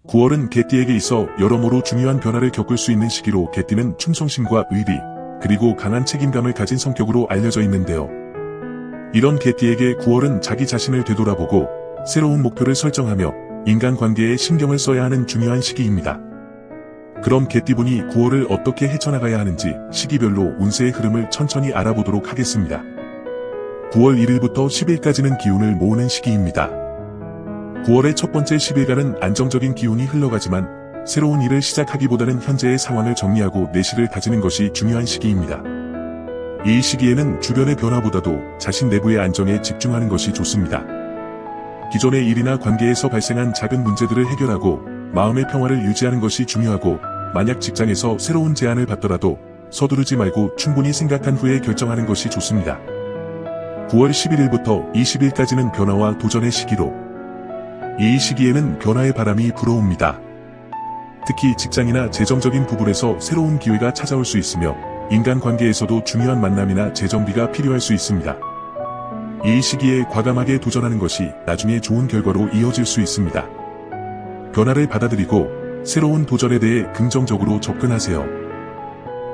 9월은 개띠에게 있어 여러모로 중요한 변화를 겪을 수 있는 시기로 개띠는 충성심과 의리, 그리고 강한 책임감을 가진 성격으로 알려져 있는데요. 이런 개띠에게 9월은 자기 자신을 되돌아보고 새로운 목표를 설정하며 인간관계에 신경을 써야 하는 중요한 시기입니다. 그럼 개띠분이 9월을 어떻게 헤쳐나가야 하는지 시기별로 운세의 흐름을 천천히 알아보도록 하겠습니다. 9월 1일부터 10일까지는 기운을 모으는 시기입니다. 9월의 첫 번째 10일간은 안정적인 기운이 흘러가지만 새로운 일을 시작하기보다는 현재의 상황을 정리하고 내실을 다지는 것이 중요한 시기입니다. 이 시기에는 주변의 변화보다도 자신 내부의 안정에 집중하는 것이 좋습니다. 기존의 일이나 관계에서 발생한 작은 문제들을 해결하고 마음의 평화를 유지하는 것이 중요하고, 만약 직장에서 새로운 제안을 받더라도 서두르지 말고 충분히 생각한 후에 결정하는 것이 좋습니다. 9월 11일부터 20일까지는 변화와 도전의 시기로, 이 시기에는 변화의 바람이 불어옵니다. 특히 직장이나 재정적인 부분에서 새로운 기회가 찾아올 수 있으며 인간관계에서도 중요한 만남이나 재정비가 필요할 수 있습니다. 이 시기에 과감하게 도전하는 것이 나중에 좋은 결과로 이어질 수 있습니다. 변화를 받아들이고 새로운 도전에 대해 긍정적으로 접근하세요.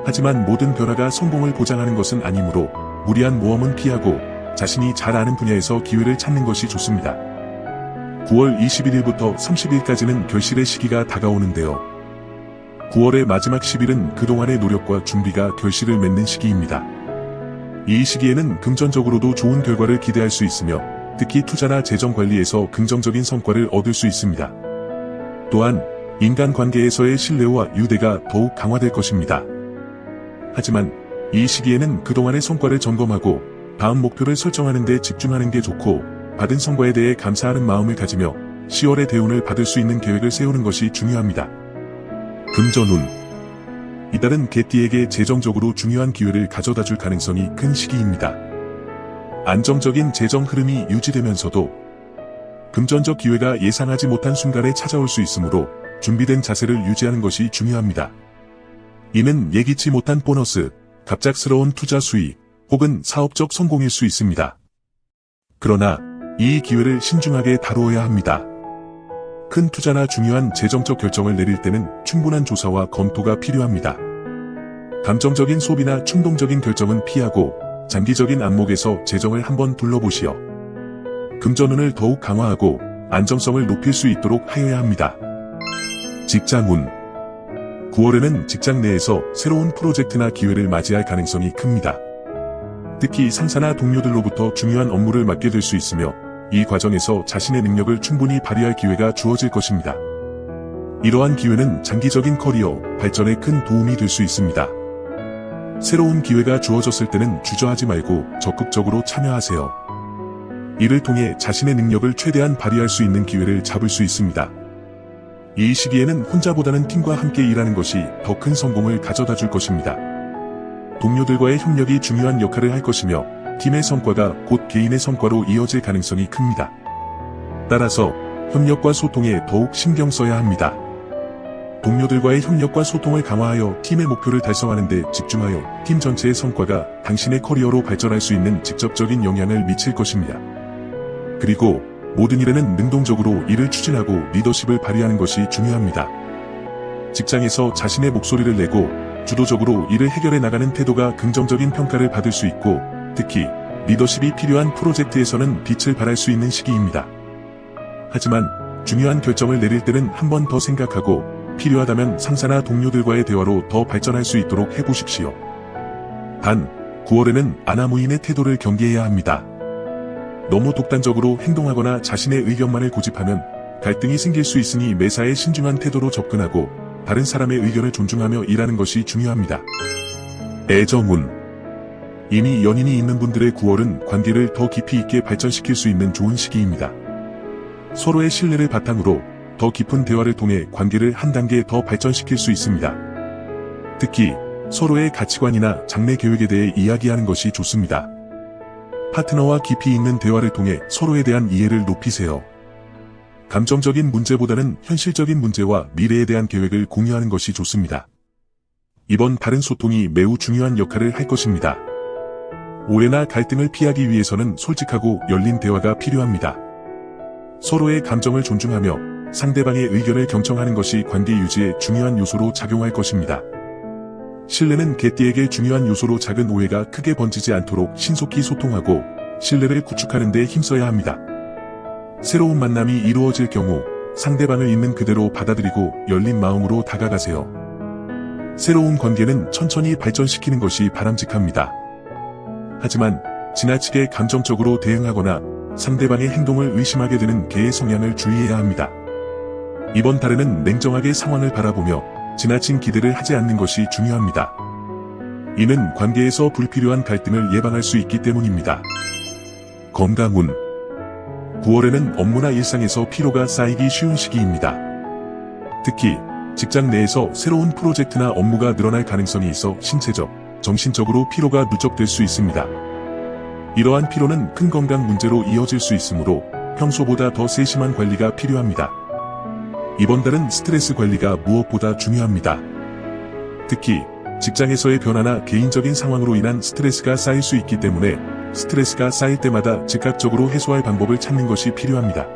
하지만 모든 변화가 성공을 보장하는 것은 아니므로 무리한 모험은 피하고 자신이 잘 아는 분야에서 기회를 찾는 것이 좋습니다. 9월 21일부터 30일까지는 결실의 시기가 다가오는데요. 9월의 마지막 10일은 그동안의 노력과 준비가 결실을 맺는 시기입니다. 이 시기에는 금전적으로도 좋은 결과를 기대할 수 있으며 특히 투자나 재정 관리에서 긍정적인 성과를 얻을 수 있습니다. 또한 인간관계에서의 신뢰와 유대가 더욱 강화될 것입니다. 하지만 이 시기에는 그동안의 성과를 점검하고 다음 목표를 설정하는 데 집중하는 게 좋고, 받은 성과에 대해 감사하는 마음을 가지며 10월의 대운을 받을 수 있는 계획을 세우는 것이 중요합니다. 금전운. 이달은 개띠에게 재정적으로 중요한 기회를 가져다 줄 가능성이 큰 시기입니다. 안정적인 재정 흐름이 유지되면서도 금전적 기회가 예상하지 못한 순간에 찾아올 수 있으므로 준비된 자세를 유지하는 것이 중요합니다. 이는 예기치 못한 보너스, 갑작스러운 투자 수익, 혹은 사업적 성공일 수 있습니다. 그러나 이 기회를 신중하게 다루어야 합니다. 큰 투자나 중요한 재정적 결정을 내릴 때는 충분한 조사와 검토가 필요합니다. 감정적인 소비나 충동적인 결정은 피하고 장기적인 안목에서 재정을 한번 둘러보시어 금전운을 더욱 강화하고 안정성을 높일 수 있도록 하여야 합니다. 직장운. 9월에는 직장 내에서 새로운 프로젝트나 기회를 맞이할 가능성이 큽니다. 특히 상사나 동료들로부터 중요한 업무를 맡게 될 수 있으며 이 과정에서 자신의 능력을 충분히 발휘할 기회가 주어질 것입니다. 이러한 기회는 장기적인 커리어 발전에 큰 도움이 될 수 있습니다. 새로운 기회가 주어졌을 때는 주저하지 말고 적극적으로 참여하세요. 이를 통해 자신의 능력을 최대한 발휘할 수 있는 기회를 잡을 수 있습니다. 이 시기에는 혼자보다는 팀과 함께 일하는 것이 더 큰 성공을 가져다 줄 것입니다. 동료들과의 협력이 중요한 역할을 할 것이며 팀의 성과가 곧 개인의 성과로 이어질 가능성이 큽니다. 따라서 협력과 소통에 더욱 신경 써야 합니다. 동료들과의 협력과 소통을 강화하여 팀의 목표를 달성하는 데 집중하여 팀 전체의 성과가 당신의 커리어로 발전할 수 있는 직접적인 영향을 미칠 것입니다. 그리고 모든 일에는 능동적으로 일을 추진하고 리더십을 발휘하는 것이 중요합니다. 직장에서 자신의 목소리를 내고 주도적으로 일을 해결해 나가는 태도가 긍정적인 평가를 받을 수 있고, 특히 리더십이 필요한 프로젝트에서는 빛을 발할 수 있는 시기입니다. 하지만 중요한 결정을 내릴 때는 한 번 더 생각하고 필요하다면 상사나 동료들과의 대화로 더 발전할 수 있도록 해보십시오. 단, 9월에는 아나무인의 태도를 경계해야 합니다. 너무 독단적으로 행동하거나 자신의 의견만을 고집하면 갈등이 생길 수 있으니 매사에 신중한 태도로 접근하고 다른 사람의 의견을 존중하며 일하는 것이 중요합니다. 애정운. 이미 연인이 있는 분들의 9월은 관계를 더 깊이 있게 발전시킬 수 있는 좋은 시기입니다. 서로의 신뢰를 바탕으로 더 깊은 대화를 통해 관계를 한 단계 더 발전시킬 수 있습니다. 특히 서로의 가치관이나 장래 계획에 대해 이야기하는 것이 좋습니다. 파트너와 깊이 있는 대화를 통해 서로에 대한 이해를 높이세요. 감정적인 문제보다는 현실적인 문제와 미래에 대한 계획을 공유하는 것이 좋습니다. 이번 달은 소통이 매우 중요한 역할을 할 것입니다. 오해나 갈등을 피하기 위해서는 솔직하고 열린 대화가 필요합니다. 서로의 감정을 존중하며 상대방의 의견을 경청하는 것이 관계 유지에 중요한 요소로 작용할 것입니다. 신뢰는 개띠에게 중요한 요소로 작은 오해가 크게 번지지 않도록 신속히 소통하고 신뢰를 구축하는 데 힘써야 합니다. 새로운 만남이 이루어질 경우 상대방을 있는 그대로 받아들이고 열린 마음으로 다가가세요. 새로운 관계는 천천히 발전시키는 것이 바람직합니다. 하지만 지나치게 감정적으로 대응하거나 상대방의 행동을 의심하게 되는 개의 성향을 주의해야 합니다. 이번 달에는 냉정하게 상황을 바라보며 지나친 기대를 하지 않는 것이 중요합니다. 이는 관계에서 불필요한 갈등을 예방할 수 있기 때문입니다. 건강운 9월에는 업무나 일상에서 피로가 쌓이기 쉬운 시기입니다. 특히 직장 내에서 새로운 프로젝트나 업무가 늘어날 가능성이 있어 신체적, 정신적으로 피로가 누적될 수 있습니다. 이러한 피로는 큰 건강 문제로 이어질 수 있으므로 평소보다 더 세심한 관리가 필요합니다. 이번 달은 스트레스 관리가 무엇보다 중요합니다. 특히 직장에서의 변화나 개인적인 상황으로 인한 스트레스가 쌓일 수 있기 때문에 스트레스가 쌓일 때마다 즉각적으로 해소할 방법을 찾는 것이 필요합니다.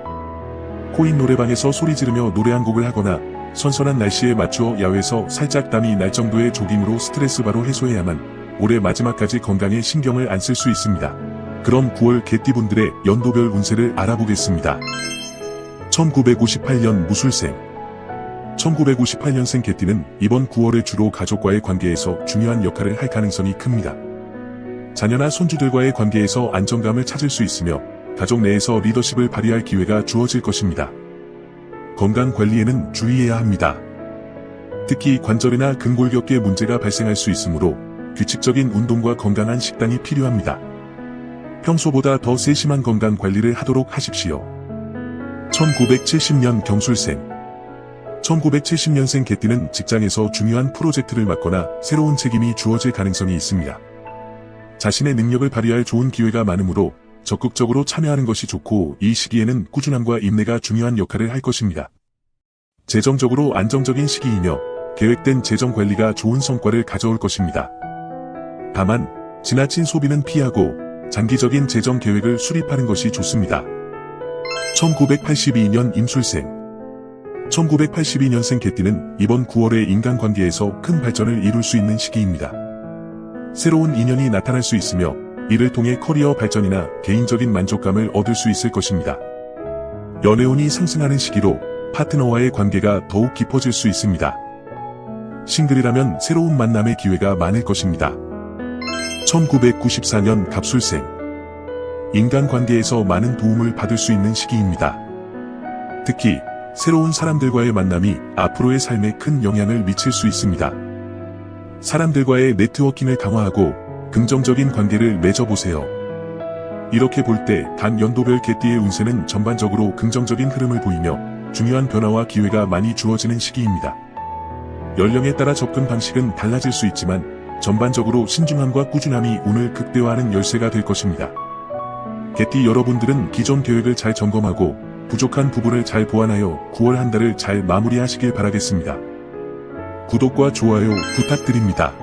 코인 노래방에서 소리 지르며 노래 한 곡을 하거나 선선한 날씨에 맞추어 야외에서 살짝 땀이 날 정도의 조깅으로 스트레스 바로 해소해야만 올해 마지막까지 건강에 신경을 안 쓸 수 있습니다. 그럼 9월 개띠분들의 연도별 운세를 알아보겠습니다. 1958년 무술생 1958년생 개띠는 이번 9월에 주로 가족과의 관계에서 중요한 역할을 할 가능성이 큽니다. 자녀나 손주들과의 관계에서 안정감을 찾을 수 있으며 가족 내에서 리더십을 발휘할 기회가 주어질 것입니다. 건강 관리에는 주의해야 합니다. 특히 관절이나 근골격계 문제가 발생할 수 있으므로 규칙적인 운동과 건강한 식단이 필요합니다. 평소보다 더 세심한 건강 관리를 하도록 하십시오. 1970년 경술생 1970년생 개띠는 직장에서 중요한 프로젝트를 맡거나 새로운 책임이 주어질 가능성이 있습니다. 자신의 능력을 발휘할 좋은 기회가 많으므로 적극적으로 참여하는 것이 좋고 이 시기에는 꾸준함과 인내가 중요한 역할을 할 것입니다. 재정적으로 안정적인 시기이며 계획된 재정 관리가 좋은 성과를 가져올 것입니다. 다만 지나친 소비는 피하고 장기적인 재정 계획을 수립하는 것이 좋습니다. 1982년 임술생 1982년생 개띠는 이번 9월에 인간관계에서 큰 발전을 이룰 수 있는 시기입니다. 새로운 인연이 나타날 수 있으며 이를 통해 커리어 발전이나 개인적인 만족감을 얻을 수 있을 것입니다. 연애운이 상승하는 시기로 파트너와의 관계가 더욱 깊어질 수 있습니다. 싱글이라면 새로운 만남의 기회가 많을 것입니다. 1994년 갑술생 인간관계에서 많은 도움을 받을 수 있는 시기입니다. 특히 새로운 사람들과의 만남이 앞으로의 삶에 큰 영향을 미칠 수 있습니다. 사람들과의 네트워킹을 강화하고 긍정적인 관계를 맺어보세요. 이렇게 볼 때 단 연도별 개띠의 운세는 전반적으로 긍정적인 흐름을 보이며 중요한 변화와 기회가 많이 주어지는 시기입니다. 연령에 따라 접근 방식은 달라질 수 있지만 전반적으로 신중함과 꾸준함이 운을 극대화하는 열쇠가 될 것입니다. 개띠 여러분들은 기존 계획을 잘 점검하고 부족한 부분을 잘 보완하여 9월 한 달을 잘 마무리하시길 바라겠습니다. 구독과 좋아요 부탁드립니다.